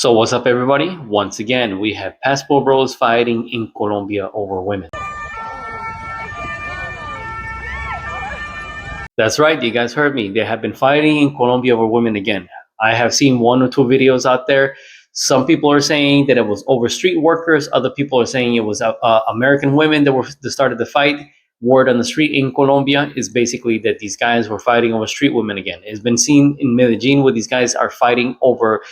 So what's up, everybody? Once again, we have passport bros fighting in Colombia over women. That's right, you guys heard me. They have been fighting in Colombia over women again. I have seen one or two videos out there. Some people are saying that it was over street workers. Other people are saying it was American women that started the fight. Word on the street in Colombia is basically that these guys were fighting over street women again. It's been seen in Medellin where these guys are fighting over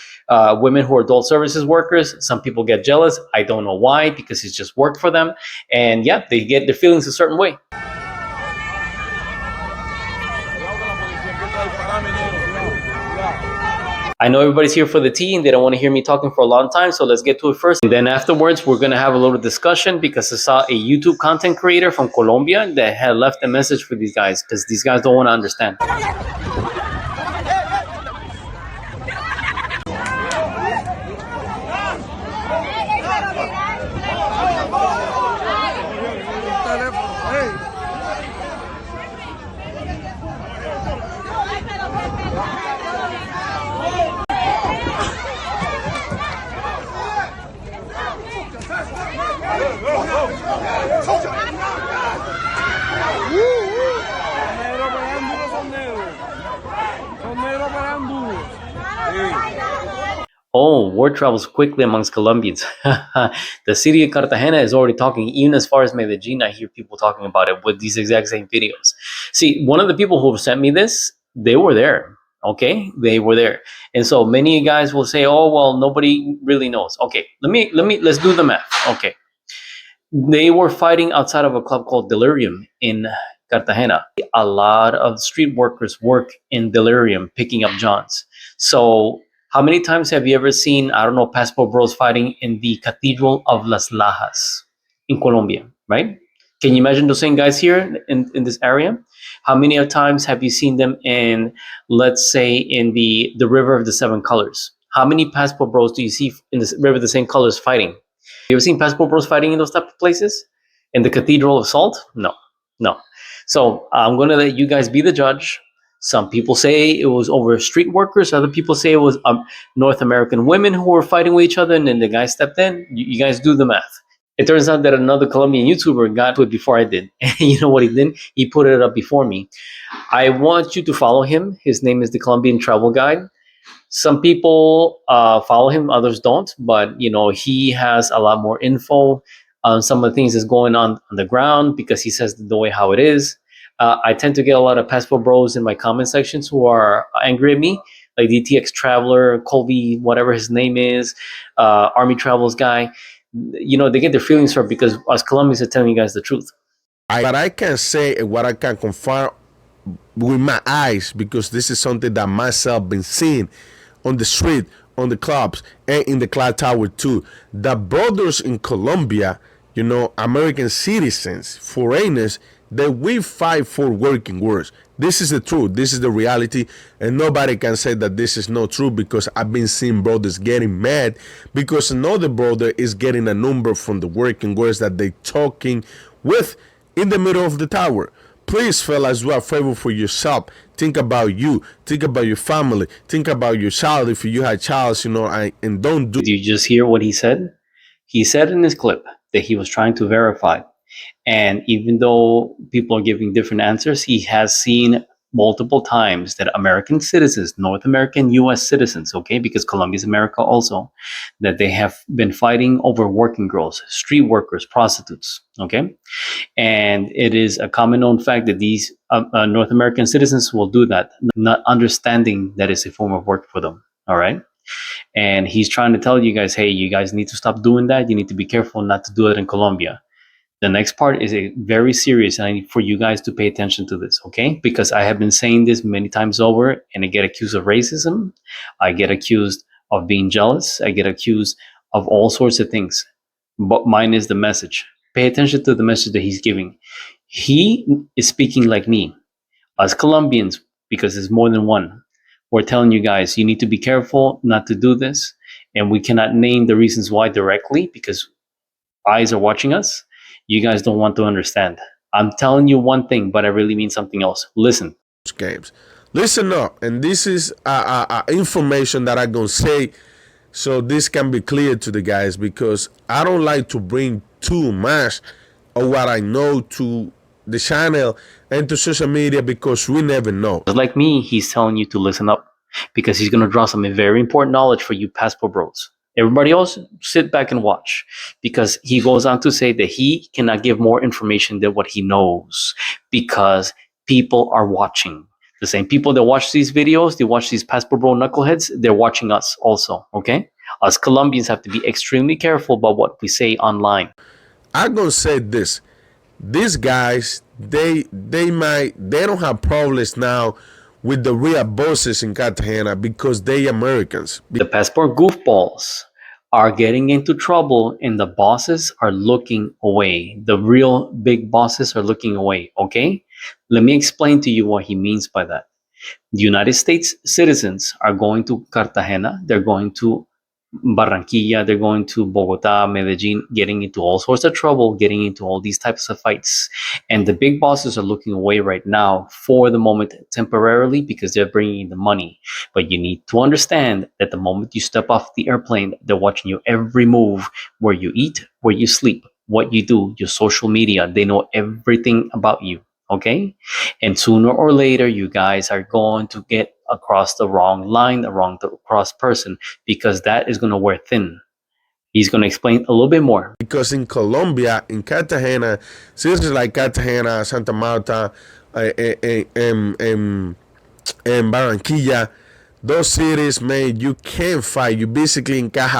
women who are adult services workers. Some people get jealous. I don't know why, because it's just work for them. And yeah, they get their feelings a certain way. I know everybody's here for the tea and they don't want to hear me talking for a long time, so let's get to it first. And then afterwards, we're going to have a little discussion because I saw a YouTube content creator from Colombia that had left a message for these guys because these guys don't want to understand. Oh, word travels quickly amongst Colombians. The city of Cartagena is already talking, even as far as Medellin. I hear people talking about it with these exact same videos. See, one of the people who sent me this, they were there. Okay, they were there, and so many guys will say, "Oh, well, nobody really knows." Okay, let's do the math. Okay, they were fighting outside of a club called Delirium in Cartagena. A lot of street workers work in Delirium picking up Johns. So how many times have you ever seen, I don't know, passport bros fighting in the Cathedral of Las Lajas in Colombia, right? Can you imagine those same guys here in this area? How many times have you seen them in, let's say, in the River of the Seven Colors? How many passport bros do you see in the River of the Same Colors fighting? You ever seen passport bros fighting in those type of places? In the Cathedral of Salt? No. So I'm going to let you guys be the judge. Some people say it was over street workers. Other people say it was North American women who were fighting with each other, and then the guy stepped in. You guys do the math. It turns out that another Colombian YouTuber got to it before I did. And you know what he did? He put it up before me. I want you to follow him. His name is the Colombian Travel Guide. Some people follow him, others don't. But, you know, he has a lot more info on some of the things that's going on the ground because he says the way how it is. I tend to get a lot of passport bros in my comment sections who are angry at me, like DTX Traveler, Colby, whatever his name is, Army Travels guy. You know, they get their feelings hurt because us Colombians are telling you guys the truth. What I can say and what I can confirm with my eyes, because this is something that myself been seeing on the street, on the clubs, and in the clock tower too. The brothers in Colombia, you know, American citizens, foreigners, that we fight for working words. This is the truth. This is the reality. And nobody can say that this is not true, because I've been seeing brothers getting mad because another brother is getting a number from the working words that they talking with in the middle of the tower. Please, fellas, do a favor for yourself. Think about you. Think about your family. Think about your child if you had child, you know, and don't do. Did you just hear what he said? He said in his clip that he was trying to verify. And even though people are giving different answers, he has seen multiple times that American citizens, North American US citizens, okay, because Colombia is America also, that they have been fighting over working girls, street workers, prostitutes, okay? And it is a common known fact that these North American citizens will do that, not understanding that it's a form of work for them, all right? And he's trying to tell you guys, hey, you guys need to stop doing that. You need to be careful not to do it in Colombia. The next part is a very serious, and I need for you guys to pay attention to this, okay? Because I have been saying this many times over, and I get accused of racism. I get accused of being jealous. I get accused of all sorts of things. But mine is the message. Pay attention to the message that he's giving. He is speaking like me. Us Colombians, because there's more than one, we're telling you guys, you need to be careful not to do this. And we cannot name the reasons why directly because eyes are watching us. You guys don't want to understand. I'm telling you one thing, but I really mean something else. Listen. Games. Listen up, and this is information that I'm gonna say so this can be clear to the guys, because I don't like to bring too much of what I know to the channel and to social media, because we never know. Just like me, he's telling you to listen up because he's going to draw some very important knowledge for you passport bros. Everybody else, sit back and watch, because he goes on to say that he cannot give more information than what he knows, because people are watching. The same people that watch these videos, they watch these passport bro knuckleheads, they're watching us also, okay? Us Colombians have to be extremely careful about what we say online. I'm gonna say this: these guys, they don't have problems now with the real bosses in Cartagena, because they Americans. The passport goofballs are getting into trouble and the bosses are looking away. The real big bosses are looking away, okay? Let me explain to you what he means by that. The United States citizens are going to Cartagena, they're going to Barranquilla, they're going to Bogota, Medellin, getting into all sorts of trouble, getting into all these types of fights. And the big bosses are looking away right now for the moment, temporarily, because they're bringing in the money. But you need to understand that the moment you step off the airplane, they're watching your every move, where you eat, where you sleep, what you do, your social media. They know everything about you. Okay? And sooner or later, you guys are going to get across the wrong line, the wrong cross person, because that is going to wear thin. He's going to explain a little bit more. Because in Colombia, in Cartagena, cities like Cartagena, Santa Marta, and Barranquilla, those cities, man, you can't fight. You basically can't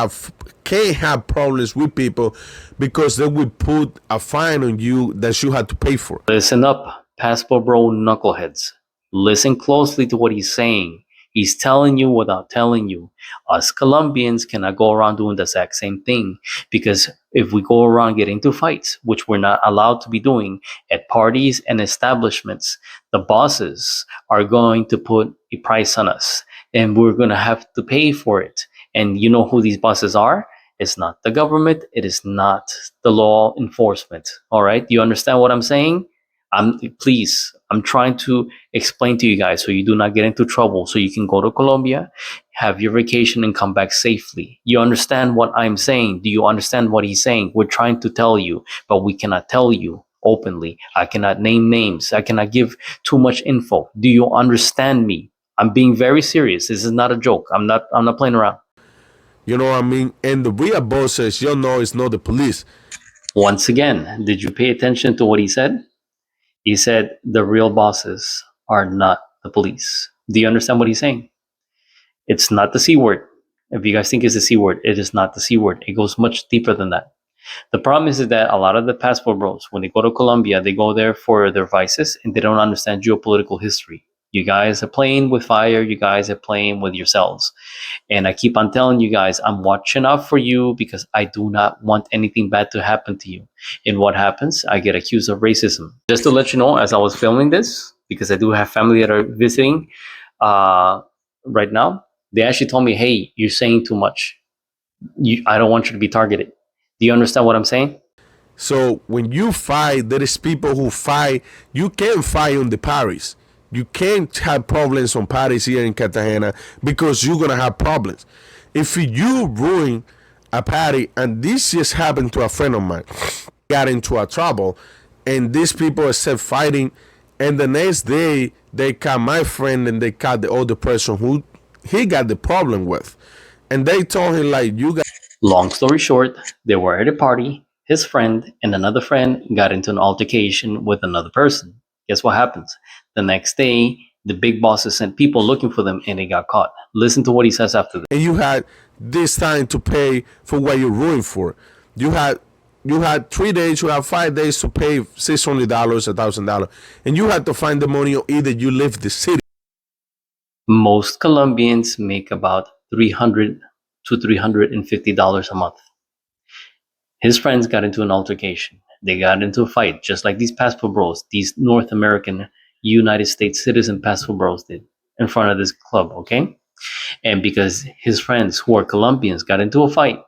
have problems with people, because they will put a fine on you that you have to pay for. Listen up, passport bro knuckleheads. Listen closely to what he's saying. He's telling you without telling you. Us Colombians cannot go around doing the exact same thing, because if we go around getting into fights, which we're not allowed to be doing at parties and establishments, the bosses are going to put a price on us and we're going to have to pay for it. And you know who these bosses are? It's not the government. It is not the law enforcement. All right. Do you understand what I'm saying? I'm trying to explain to you guys so you do not get into trouble, so you can go to Colombia, have your vacation, and come back safely. You understand what I'm saying? Do you understand what he's saying? We're trying to tell you, but we cannot tell you openly. I cannot name names. I cannot give too much info. Do you understand me? I'm being very serious. This is not a joke. I'm not playing around. You know what I mean? And the real bosses, you know, it's not the police. Once again, did you pay attention to what he said? He said the real bosses are not the police. Do you understand what he's saying? It's not the C word. If you guys think it's the C word, it is not the C word. It goes much deeper than that. The problem is that a lot of the passport bros, when they go to Colombia, they go there for their vices and they don't understand geopolitical history. You guys are playing with fire. You guys are playing with yourselves. And I keep on telling you guys, I'm watching out for you because I do not want anything bad to happen to you. And what happens? I get accused of racism. Just to let you know, as I was filming this, because I do have family that are visiting right now, they actually told me, hey, you're saying too much. I don't want you to be targeted. Do you understand what I'm saying? So when you fight, there is people who fight. You can't fight on the Paris. You can't have problems on Paris here in Cartagena, because you're gonna have problems. If you ruin a party, and this just happened to a friend of mine, got into a trouble, and these people start fighting, and the next day they caught my friend and they caught the other person who he got the problem with, and they told him like, you got. Long story short, they were at a party. His friend and another friend got into an altercation with another person. Guess what happens? The next day, the big bosses sent people looking for them and they got caught. Listen to what he says after this. And you had this time to pay for what you ruined for. You had 3 days, you had 5 days to pay $600, $1,000, and you had to find the money, or either you leave the city. Most Colombians make about $300 to $350 a month. His friends got into an altercation. They got into a fight, just like these passport bros, these North American United States citizen passport bros did in front of this club, okay? And because his friends who are Colombians got into a fight,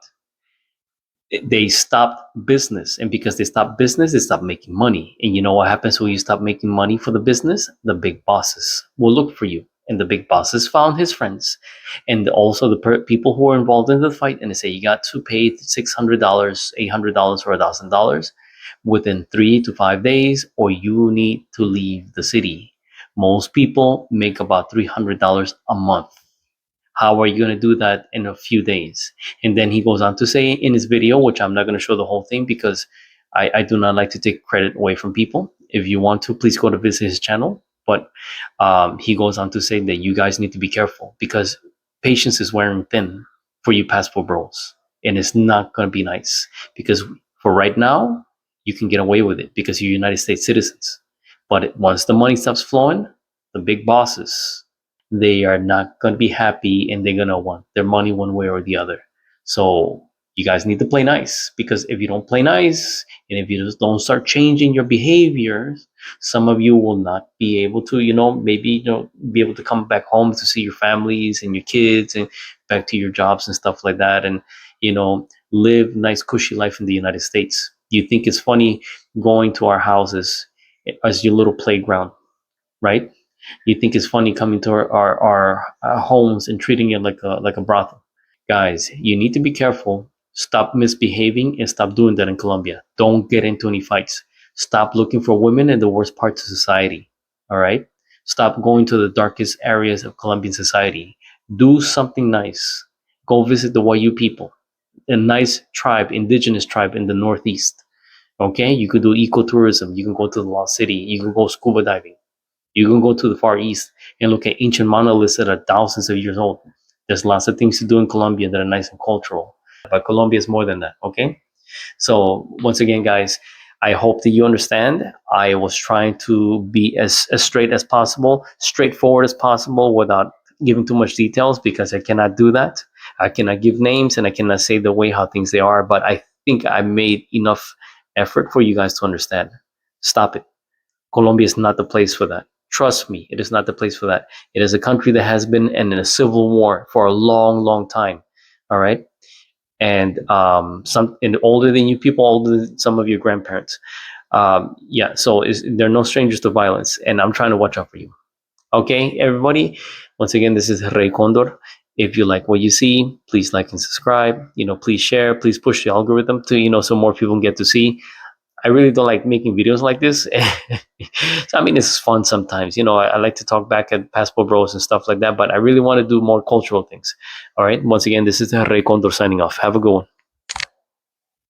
they stopped business. And because they stopped business, they stopped making money. And you know what happens when you stop making money for the business? The big bosses will look for you. And the big bosses found his friends and also the people who were involved in the fight, and they say, you got to pay $600, $800, or $1,000 within 3 to 5 days, or you need to leave the city. Most people make about $300 a month. How are you going to do that in a few days? And then he goes on to say in his video, which I'm not going to show the whole thing because I do not like to take credit away from people. If you want to, please go to visit his channel. But he goes on to say that you guys need to be careful because patience is wearing thin for you passport bros. And it's not going to be nice because for right now, you can get away with it because you're United States citizens. But once the money stops flowing, the big bosses, they are not going to be happy and they're going to want their money one way or the other. So you guys need to play nice because if you don't play nice and if you just don't start changing your behaviors, some of you will not be able to, maybe, be able to come back home to see your families and your kids and back to your jobs and stuff like that. And, live nice, cushy life in the United States. You think it's funny going to our houses as your little playground, right? You think it's funny coming to our homes and treating it like a brothel. Guys, you need to be careful. Stop misbehaving and stop doing that in Colombia. Don't get into any fights. Stop looking for women in the worst parts of society. All right? Stop going to the darkest areas of Colombian society. Do something nice. Go visit the Wayu people, a nice tribe, indigenous tribe in the Northeast. Okay? You could do ecotourism. You can go to the Lost City. You can go scuba diving. You can go to the Far East and look at ancient monoliths that are thousands of years old. There's lots of things to do in Colombia that are nice and cultural. But Colombia is more than that, okay? So once again, guys, I hope that you understand. I was trying to be as straight as possible, straightforward as possible without giving too much details because I cannot do that. I cannot give names and I cannot say the way how things they are, but I think I made enough effort for you guys to understand. Stop it. Colombia is not the place for that. Trust me, it is not the place for that. It is a country that has been in a civil war for a long, long time. All right, and older than you people, older than some of your grandparents. Yeah, so they're no strangers to violence, and I'm trying to watch out for you. Okay, everybody. Once again, this is Rey Condor. If you like what you see, please like and subscribe. Please share. Please push the algorithm to so more people can get to see. I really don't like making videos like this. So, I mean, it's fun sometimes. I like to talk back at Passport Bros and stuff like that, but I really want to do more cultural things. All right. Once again, this is Rey Condor signing off. Have a good one.